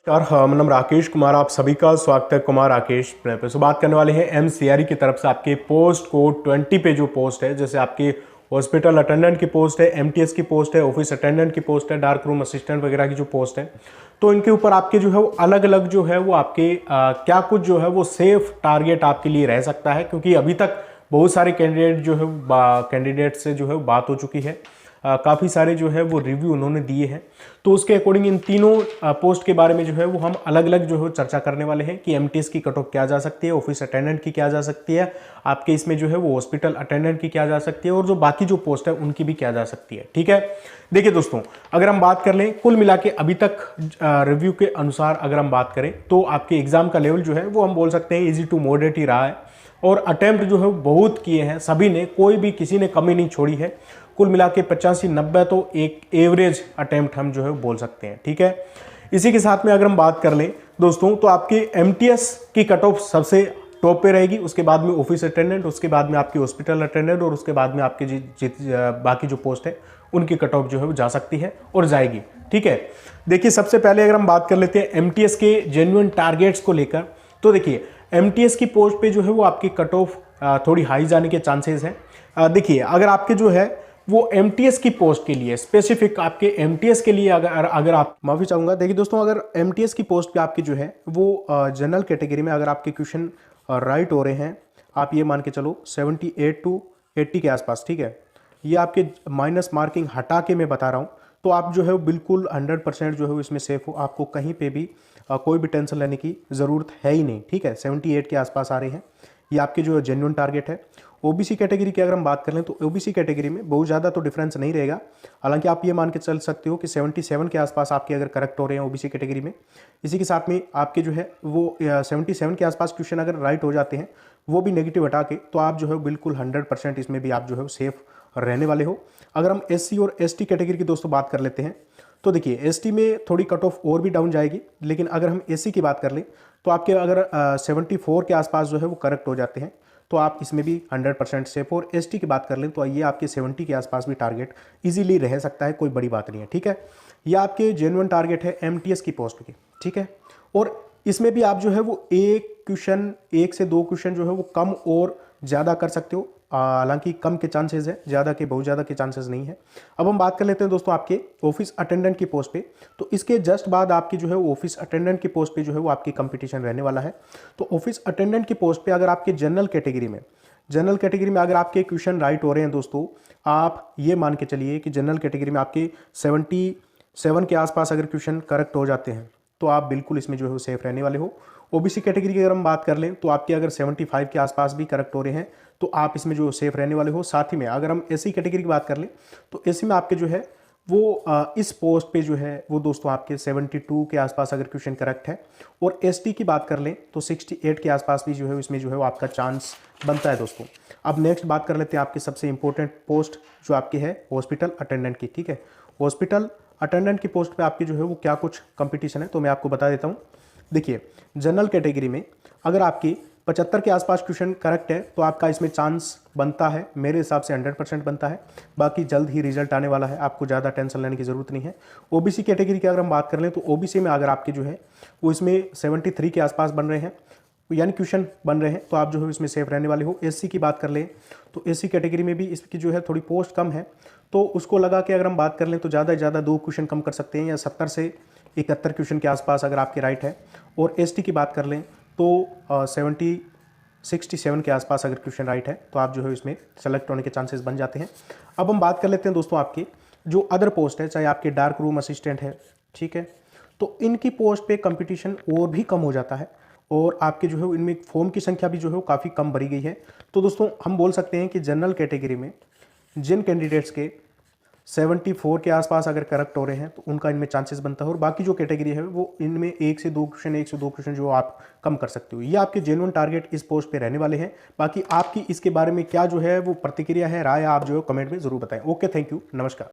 यार हाँ, मेरा नाम राकेश कुमार, आप सभी का स्वागत है कुमार राकेश पे। सो बात करने वाले हैं एमसीआरई की तरफ से आपके पोस्ट कोड 20 पे जो पोस्ट है, जैसे आपकी हॉस्पिटल अटेंडेंट की पोस्ट है, एमटीएस की पोस्ट है, ऑफिस अटेंडेंट की पोस्ट है, डार्क रूम असिस्टेंट वगैरह की जो पोस्ट है, तो इनके ऊपर आपके जो है वो अलग अलग जो है वो आपके क्या कुछ जो है वो सेफ टारगेट आपके लिए रह सकता है, क्योंकि अभी तक बहुत सारे कैंडिडेट जो है कैंडिडेट से जो है बात हो चुकी है, काफ़ी सारे जो है वो रिव्यू उन्होंने दिए हैं। तो उसके अकॉर्डिंग इन तीनों पोस्ट के बारे में जो है वो हम अलग अलग जो है चर्चा करने वाले हैं कि एमटीएस की कट ऑफ क्या जा सकती है, ऑफिस अटेंडेंट की क्या जा सकती है, आपके इसमें जो है वो हॉस्पिटल अटेंडेंट की क्या जा सकती है, और जो बाकी जो पोस्ट है उनकी भी क्या जा सकती है। ठीक है, देखिए दोस्तों, अगर हम बात कर लें कुल मिला के अभी तक रिव्यू के अनुसार अगर हम बात करें तो आपके एग्जाम का लेवल जो है वो हम बोल सकते हैं इजी टू मॉडरेट ही रहा है, और अटेम्प्ट जो है बहुत किए हैं सभी ने, कोई भी किसी ने कमी नहीं छोड़ी है। कुल मिला के 85-90 तो एक एवरेज अटेम्प्ट हम जो है बोल सकते हैं। ठीक है, इसी के साथ में अगर हम बात कर लें दोस्तों तो आपकी एमटीएस की कट ऑफ सबसे टॉप पे रहेगी, उसके बाद में ऑफिस अटेंडेंट, उसके बाद में आपकी हॉस्पिटल अटेंडेंट, और उसके बाद में आपकी बाकी जो पोस्ट है उनकी कट ऑफ जो है वो जा सकती है और जाएगी। ठीक है, देखिए सबसे पहले अगर हम बात कर लेते हैं एमटीएस के जेन्युइन टारगेट्स को लेकर, तो देखिए एमटीएस की पोस्ट पे जो है वो आपकी कट ऑफ थोड़ी हाई जाने के चांसेस हैं। देखिए अगर आपके जो है वो एमटीएस की पोस्ट के लिए स्पेसिफिक आपके एमटीएस के लिए अगर आप माफी चाहूंगा, देखिए दोस्तों, अगर एमटीएस की पोस्ट पे आपकी जो है वो जनरल कैटेगरी में अगर आपके क्वेश्चन राइट हो रहे हैं, आप ये मान के चलो 78 to 80 के आसपास, ठीक है, ये आपके माइनस मार्किंग हटा के मैं बता रहा हूँ, तो आप जो है बिल्कुल 100% जो है इसमें सेफ हो, आपको कहीं पे भी कोई भी टेंशन लेने की ज़रूरत है ही नहीं। ठीक है, 78 के आसपास आ रहे हैं, ये आपके जो जेन्युइन टारगेट है। ओबीसी कैटेगरी की अगर हम बात कर लें तो ओबीसी कैटेगरी में बहुत ज़्यादा तो डिफरेंस नहीं रहेगा, हालांकि आप ये मान के चल सकते हो कि 77 के आसपास आपके अगर करेक्ट हो रहे हैं ओबीसी कैटेगरी में। इसी के साथ में आपके जो है वो 77 के आसपास क्वेश्चन अगर राइट हो जाते हैं, वो भी नेगेटिव हटा के, तो आप जो है बिल्कुल 100% इसमें भी आप जो है सेफ रहने वाले हो। अगर हम एससी और एसटी कैटेगरी की दोस्तों बात कर लेते हैं, तो देखिए एसटी में थोड़ी कट ऑफ और भी डाउन जाएगी, लेकिन अगर हम एससी की बात कर लें तो आपके अगर 74 के आसपास जो है वो करेक्ट हो जाते हैं, तो आप इसमें भी 100% सेफ। और एसटी की बात कर लें तो ये आपके 70 के आसपास भी टारगेट इजीली रह सकता है, कोई बड़ी बात नहीं है। ठीक है, ये आपके जेन्युइन टारगेट है एमटीएस की पोस्ट की। ठीक है, और इसमें भी आप जो है वो एक से दो क्वेश्चन जो है वो कम और ज़्यादा कर सकते हो, हालांकि कम के चांसेस है, ज़्यादा के बहुत ज़्यादा के चांसेस नहीं है। अब हम बात कर लेते हैं दोस्तों आपके ऑफिस अटेंडेंट की पोस्ट पे, तो इसके जस्ट बाद आपकी जो है ऑफिस अटेंडेंट की पोस्ट पे जो है वो आपकी कंपटीशन रहने वाला है। तो ऑफिस अटेंडेंट की पोस्ट पे अगर आपके जनरल कैटेगरी में अगर आपके क्वेश्चन राइट हो रहे हैं दोस्तों, आप ये मान के चलिए कि जनरल कैटेगरी में आपके 77 के आसपास अगर क्वेश्चन करेक्ट हो जाते हैं, तो आप बिल्कुल इसमें जो है वो सेफ रहने वाले हो। ओबीसी कैटेगरी की अगर हम बात कर लें तो आपके अगर 75 के आसपास भी करेक्ट हो रहे हैं, तो आप इसमें जो सेफ रहने वाले हो। साथ ही में अगर हम एससी कैटेगरी की बात कर लें तो एससी में आपके जो है वो इस पोस्ट पे जो है वो दोस्तों आपके 72 के आसपास अगर क्वेश्चन करेक्ट है, और एसटी की बात कर लें तो 68 के आसपास भी जो है इसमें जो है वो आपका चांस बनता है दोस्तों। अब नेक्स्ट बात कर लेते हैं आपके सबसे इंपॉर्टेंट पोस्ट जो आपकी है हॉस्पिटल अटेंडेंट की। ठीक है, हॉस्पिटल अटेंडेंट की पोस्ट पे आपकी जो है वो क्या कुछ कंपटीशन है, तो मैं आपको बता देता हूँ। देखिए जनरल कैटेगरी में अगर आपकी 75 के आसपास क्वेश्चन करेक्ट है, तो आपका इसमें चांस बनता है, मेरे हिसाब से 100% बनता है। बाकी जल्द ही रिजल्ट आने वाला है, आपको ज़्यादा टेंशन लेने की ज़रूरत नहीं है। ओबीसी कैटेगरी की अगर हम बात कर लें तो ओबीसी में अगर आपके जो है वो इसमें 73 के आसपास बन रहे हैं, यानी क्वेश्चन बन रहे हैं, तो आप जो है इसमें सेफ रहने वाले हो। एससी की बात कर लें तो एससी कैटेगरी में भी इसकी जो है थोड़ी पोस्ट कम है, तो उसको लगा के अगर हम बात कर लें तो ज़्यादा से ज़्यादा 2 क्वेश्चन कम कर सकते हैं, या 70 से 71 क्वेश्चन के आसपास अगर आपके राइट है। और एसटी की बात कर लें तो 67 के आसपास अगर क्वेश्चन राइट है, तो आप जो है इसमें सेलेक्ट होने के चांसेस बन जाते हैं। अब हम बात कर लेते हैं दोस्तों आपके जो अदर पोस्ट है, चाहे आपके डार्क रूम असिस्टेंट है, ठीक है, तो इनकी पोस्ट पे कंपटीशन और भी कम हो जाता है, और आपके जो है इनमें फॉर्म की संख्या भी जो है वो काफ़ी कम भरी गई है। तो दोस्तों हम बोल सकते हैं कि जनरल कैटेगरी में जिन कैंडिडेट्स के 74 के आसपास अगर करेक्ट हो रहे हैं, तो उनका इनमें चांसेस बनता है, और बाकी जो कैटेगरी है वो इनमें एक से दो क्वेश्चन जो आप कम कर सकते हो। ये आपके जेन्युइन टारगेट इस पोस्ट पे रहने वाले हैं। बाकी आपकी इसके बारे में क्या जो है वो प्रतिक्रिया है, राय, आप जो है कमेंट में जरूर बताएं। ओके, थैंक यू, नमस्कार।